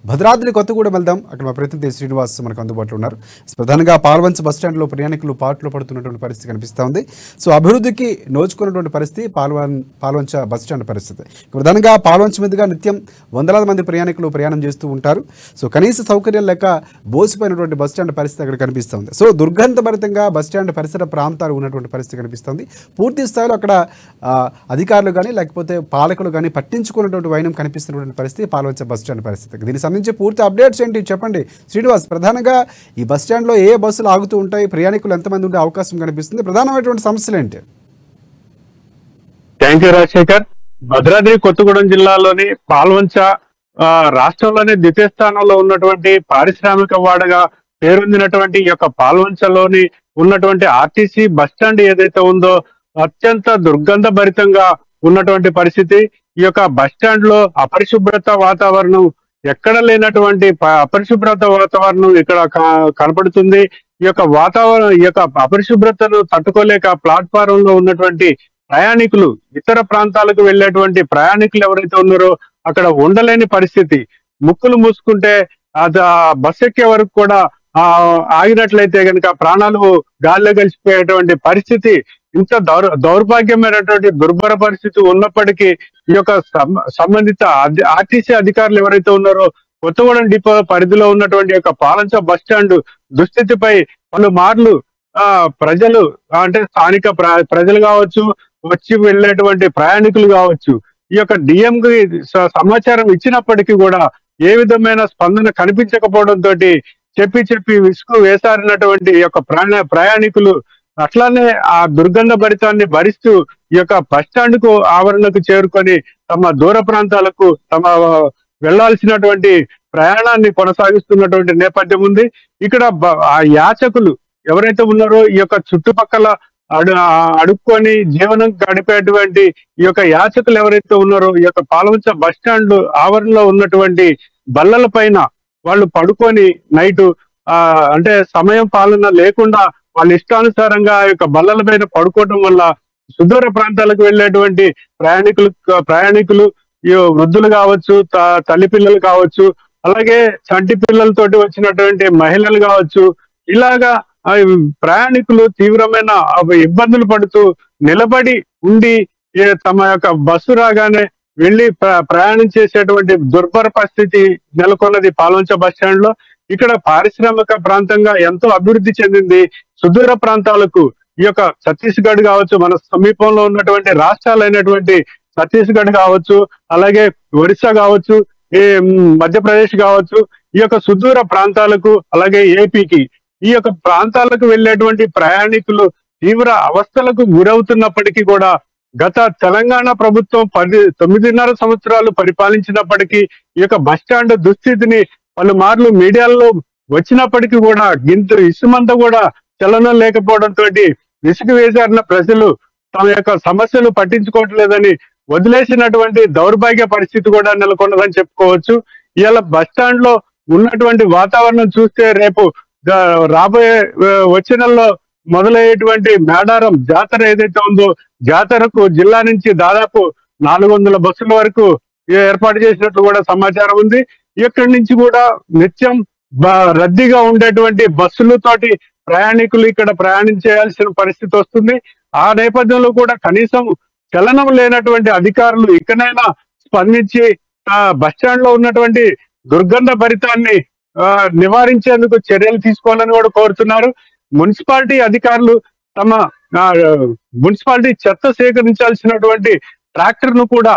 భద్రాద్రి కొత్తగూడెం వెళ్దాం. అక్కడ మా ప్రతినిధి శ్రీనివాస్ మనకు అందుబాటులో ఉన్నారు. ప్రధానంగా పాల్వంచ బస్టాండ్లో ప్రయాణికులు పాటలు పడుతున్నటువంటి పరిస్థితి కనిపిస్తూ ఉంది. సో అభివృద్ధికి నోచుకున్నటువంటి పరిస్థితి పాల్వంచ బస్టాండ్ పరిస్థితి. ప్రధానంగా పాల్వంచ మీదుగా నిత్యం వందలాది మంది ప్రయాణికులు ప్రయాణం చేస్తూ ఉంటారు. సో కనీస సౌకర్యం లేక బోసిపోయినటువంటి బస్టాండ్ పరిస్థితి అక్కడ కనిపిస్తుంది. సో దుర్గంధభరితంగా బస్టాండ్ పరిసర ప్రాంతాలు ఉన్నటువంటి పరిస్థితి కనిపిస్తుంది. పూర్తి స్థాయిలో అక్కడ అధికారులు కానీ లేకపోతే పాలకులు కానీ పట్టించుకున్నటువంటి వైనం కనిపిస్తున్నటువంటి పరిస్థితి పాల్వంచ బస్టాండ్ పరిస్థితి. దీనికి సంబంధించి పూర్తి అప్డేట్స్ ఏంటి చెప్పండి శ్రీనివాస్. ప్రధానంగా ఈ బస్టాండ్లో ఏ బస్సులు ఆగుతూ ఉంటాయి, ప్రయాణికులు ఎంతమంది ఉండే అవకాశం కనిపిస్తుంది, ప్రధానమైనటువంటి సమస్యలు ఏంటి? Thank you Rajashekar. భద్రాద్రి కొత్తగూడెం జిల్లాలోని పాల్వంచ రాష్ట్రంలోనే ద్వితీయ స్థానంలో ఉన్నటువంటి పారిశ్రామిక వాడగా పేరొందినటువంటి ఈ యొక్క పాల్వంచలోని ఉన్నటువంటి ఆర్టీసీ బస్టాండ్ ఏదైతే ఉందో అత్యంత దుర్గంధ భరితంగా ఉన్నటువంటి పరిస్థితి. ఈ యొక్క బస్టాండ్ లో అపరిశుభ్రత వాతావరణం ఎక్కడ లేనటువంటి అపరిశుభ్రత వాతావరణం ఇక్కడ కనపడుతుంది. ఈ యొక్క అపరిశుభ్రతను తట్టుకోలేక ప్లాట్ఫారం లో ఉన్నటువంటి ప్రయాణికులు, ఇతర ప్రాంతాలకు వెళ్లేటువంటి ప్రయాణికులు ఎవరైతే ఉన్నారో అక్కడ ఉండలేని పరిస్థితి. ముక్కులు మూసుకుంటే అది బస్ ఎక్కే వరకు కూడా ఆగినట్లయితే కనుక ప్రాణాలు గాల్లో కలిసిపోయేటువంటి పరిస్థితి. ఇంత దౌర్భాగ్యమైనటువంటి దుర్భర పరిస్థితి ఉన్నప్పటికీ ఈ యొక్క సంబంధిత ఆర్టీసీ అధికారులు ఎవరైతే ఉన్నారో కొత్తగూడెం డిపో పరిధిలో ఉన్నటువంటి యొక్క పాల్వంచ బస్టాండ్ దుస్థితిపై పలుమార్లు ప్రజలు అంటే స్థానిక ప్రజలు కావచ్చు, వచ్చి వెళ్ళేటువంటి ప్రయాణికులు కావచ్చు, ఈ యొక్క డిఎం కి సమాచారం ఇచ్చినప్పటికీ కూడా ఏ విధమైన స్పందన కనిపించకపోవడంతో చెప్పి విసుగు వేసారినటువంటి యొక్క ప్రయాణికులు అట్లానే ఆ దుర్గంధ భరితాన్ని భరిస్తూ ఈ యొక్క బస్టాండ్ కు ఆవరణకు చేరుకొని తమ దూర ప్రాంతాలకు తమ వెళ్లాల్సినటువంటి ప్రయాణాన్ని కొనసాగిస్తున్నటువంటి నేపథ్యం ఉంది. ఇక్కడ ఆ యాచకులు ఎవరైతే ఉన్నారో ఈ యొక్క చుట్టుపక్కల అడుక్కొని జీవనం గడిపేటువంటి ఈ యొక్క యాచకులు ఎవరైతే ఉన్నారో ఈ యొక్క పాల్వంచ బస్టాండ్ ఆవరణలో ఉన్నటువంటి బల్లల పైన వాళ్ళు పడుకొని నైట్ అంటే సమయం పాలన లేకుండా వాళ్ళ ఇష్టానుసారంగా ఆ యొక్క బల్లల పైన పడుకోవడం వల్ల సుదూర ప్రాంతాలకు వెళ్ళేటువంటి ప్రయాణికులు వృద్ధులు కావచ్చు, తల్లి పిల్లలు కావచ్చు, అలాగే చంటి పిల్లలతోటి వచ్చినటువంటి మహిళలు కావచ్చు, ఇలాగా ప్రయాణికులు తీవ్రమైన ఇబ్బందులు పడుతూ నిలబడి ఉండి తమ యొక్క బస్సు రాగానే వెళ్లి ప్రయాణం చేసేటువంటి దుర్భర పరిస్థితి నెలకొన్నది పాల్వంచ బస్టాండ్ లో. ఇక్కడ పారిశ్రామిక ప్రాంతంగా ఎంతో అభివృద్ధి చెందింది. సుదూర ప్రాంతాలకు ఈ యొక్క ఛత్తీస్గఢ్ కావచ్చు, మన సమీపంలో ఉన్నటువంటి రాష్ట్రాలైనటువంటి ఛత్తీస్గఢ్ కావచ్చు, అలాగే ఒరిస్సా కావచ్చు, మధ్యప్రదేశ్ కావచ్చు, ఈ యొక్క సుదూర ప్రాంతాలకు అలాగే ఏపీకి ఈ యొక్క ప్రాంతాలకు వెళ్ళేటువంటి ప్రయాణికులు తీవ్ర అవస్థలకు గురవుతున్నప్పటికీ కూడా గత తెలంగాణ ప్రభుత్వం 9.5 సంవత్సరాలు పరిపాలించినప్పటికీ ఈ యొక్క బస్టాండ్ దుస్థితిని పలుమార్లు మీడియాలో వచ్చినప్పటికీ కూడా ఇసుమంతా కూడా చలనం లేకపోవడంతో విసుగు వేసారిన ప్రజలు తమ యొక్క సమస్యలు పట్టించుకోవట్లేదని వదిలేసినటువంటి దౌర్భాగ్య పరిస్థితి కూడా నెలకొన్నదని చెప్పుకోవచ్చు. ఇవాళ బస్టాండ్ లో ఉన్నటువంటి వాతావరణం చూస్తే రేపు రాబోయే వచ్చే నెలలో మొదలయ్యేటువంటి మేడారం జాతర ఏదైతే ఉందో జాతరకు జిల్లా నుంచి దాదాపు 400 బస్సుల వరకు ఏర్పాటు చేసినట్లు కూడా సమాచారం ఉంది. ఇక్కడి నుంచి కూడా నిత్యం రద్దీగా ఉండేటువంటి బస్సులతోటి ప్రయాణికులు ఇక్కడ ప్రయాణం చేయాల్సిన పరిస్థితి వస్తుంది. ఆ నేపథ్యంలో కూడా కనీసం చలనం లేనటువంటి అధికారులు ఇకనైనా స్పందించి బస్టాండ్ లో ఉన్నటువంటి దుర్గంధ భరితాన్ని నివారించేందుకు చర్యలు తీసుకోవాలని కూడా కోరుతున్నారు. మున్సిపాలిటీ అధికారులు తమ మున్సిపాలిటీ చెత్త సేకరించాల్సినటువంటి ట్రాక్టర్ ను కూడా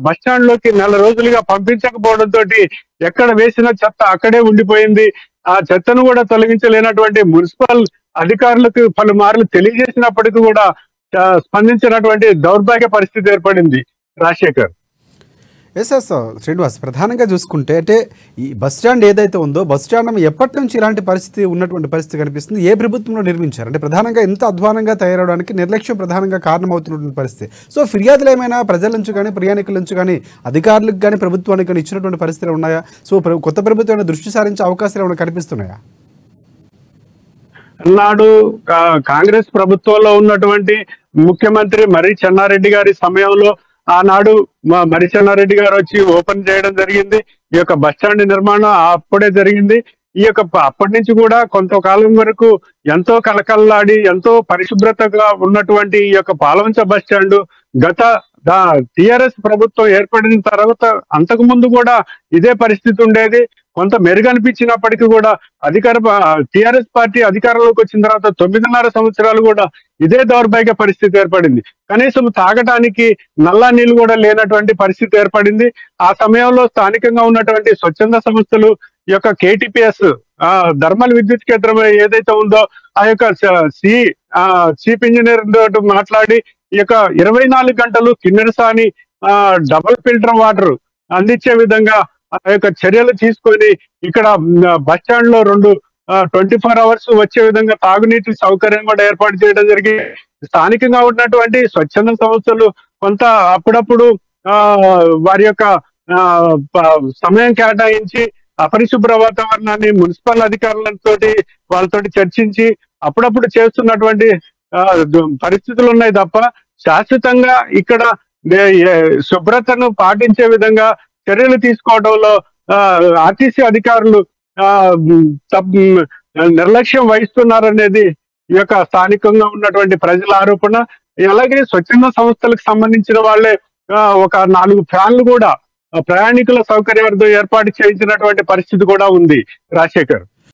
బస్టాండ్ లోకి 4 రోజులుగా పంపించకపోవడంతో ఎక్కడ వేసిన చెత్త అక్కడే ఉండిపోయింది. ఆ చెత్తను కూడా తొలగించలేనటువంటి మున్సిపల్ అధికారులకు పలుమార్లు తెలియజేసినప్పటికీ కూడా స్పందించినటువంటి దౌర్భాగ్య పరిస్థితి ఏర్పడింది. రాజశేఖర్. ఎస్ శ్రీనివాస్, ప్రధానంగా చూసుకుంటే అంటే ఈ బస్ స్టాండ్ ఏదైతే ఉందో బస్ స్టాండ్ ఎప్పటి నుంచి ఇలాంటి పరిస్థితి ఉన్నటువంటి పరిస్థితి కనిపిస్తుంది? ఏ ప్రభుత్వంలో నిర్మించారు? అంటే ప్రధానంగా ఎంత అధ్వానంగా తయారవడానికి నిర్లక్ష్యం ప్రధానంగా కారణమవుతున్నటువంటి పరిస్థితి. సో ఫిర్యాదులు ఏమైనా ప్రజల నుంచి కానీ ప్రయాణికుల నుంచి కానీ అధికారులకు కానీ ప్రభుత్వానికి కానీ ఇచ్చినటువంటి పరిస్థితులు ఉన్నాయా? సో కొత్త ప్రభుత్వం దృష్టి సారించే అవకాశాలు ఏమైనా కనిపిస్తున్నాయా? నాడు కాంగ్రెస్ ప్రభుత్వంలో ఉన్నటువంటి ముఖ్యమంత్రి మర్రి చెన్నారెడ్డి గారి సమయంలో ఆనాడు మా మరిచెన్నారెడ్డి గారు వచ్చి ఓపెన్ చేయడం జరిగింది. ఈ యొక్క బస్టాండ్ నిర్మాణం అప్పుడే జరిగింది. ఈ యొక్క అప్పటి నుంచి కూడా కొంతకాలం వరకు ఎంతో కలకల్లాడి ఎంతో పరిశుభ్రతగా ఉన్నటువంటి ఈ యొక్క పాల్వంచ బస్టాండ్ గత టిఆర్ఎస్ ప్రభుత్వం ఏర్పడిన తర్వాత అంతకు ముందు కూడా ఇదే పరిస్థితి ఉండేది. కొంత మెరుగనిపించినప్పటికీ కూడా టిఆర్ఎస్ పార్టీ అధికారంలోకి వచ్చిన తర్వాత 9.5 సంవత్సరాలు కూడా ఇదే దౌర్భాగ్య పరిస్థితి ఏర్పడింది. కనీసం తాగటానికి నల్లా నీళ్లు కూడా లేనటువంటి పరిస్థితి ఏర్పడింది. ఆ సమయంలో స్థానికంగా ఉన్నటువంటి స్వచ్ఛంద సంస్థలు ఈ యొక్క కేటీపీఎస్ థర్మల్ విద్యుత్ కేంద్రం ఏదైతే ఉందో ఆ యొక్క చీఫ్ ఇంజనీర్ తోటి మాట్లాడి ఈ యొక్క 24 గంటలు కిన్నెరసాని డబుల్ ఫిల్టర్ వాటర్ అందించే విధంగా ఆ యొక్క చర్యలు తీసుకొని ఇక్కడ బస్ స్టాండ్ లో 24 అవర్స్ వచ్చే విధంగా తాగునీటి సౌకర్యం కూడా ఏర్పాటు చేయడం జరిగింది. స్థానికంగా ఉన్నటువంటి స్వచ్ఛంద సంస్థలు కొంత అప్పుడప్పుడు వారి యొక్క సమయం కేటాయించి అపరిశుభ్ర వాతావరణాన్ని మున్సిపల్ అధికారులతో వాళ్ళతోటి చర్చించి అప్పుడప్పుడు చేస్తున్నటువంటి పరిస్థితులు ఉన్నాయి తప్ప శాశ్వతంగా ఇక్కడ శుభ్రతను పాటించే విధంగా చర్యలు తీసుకోవడంలో ఆర్టీసీ అధికారులు నిర్లక్ష్యం వహిస్తున్నారనేది ఈ యొక్క స్థానికంగా ఉన్నటువంటి ప్రజల ఆరోపణ. అలాగే స్వచ్ఛంద సంస్థలకు సంబంధించిన వాళ్ళే ఒక 4 ఫ్యాన్లు కూడా ప్రయాణికుల సౌకర్యార్థం ఏర్పాటు చేయించినటువంటి పరిస్థితి కూడా ఉంది రాజశేఖర్.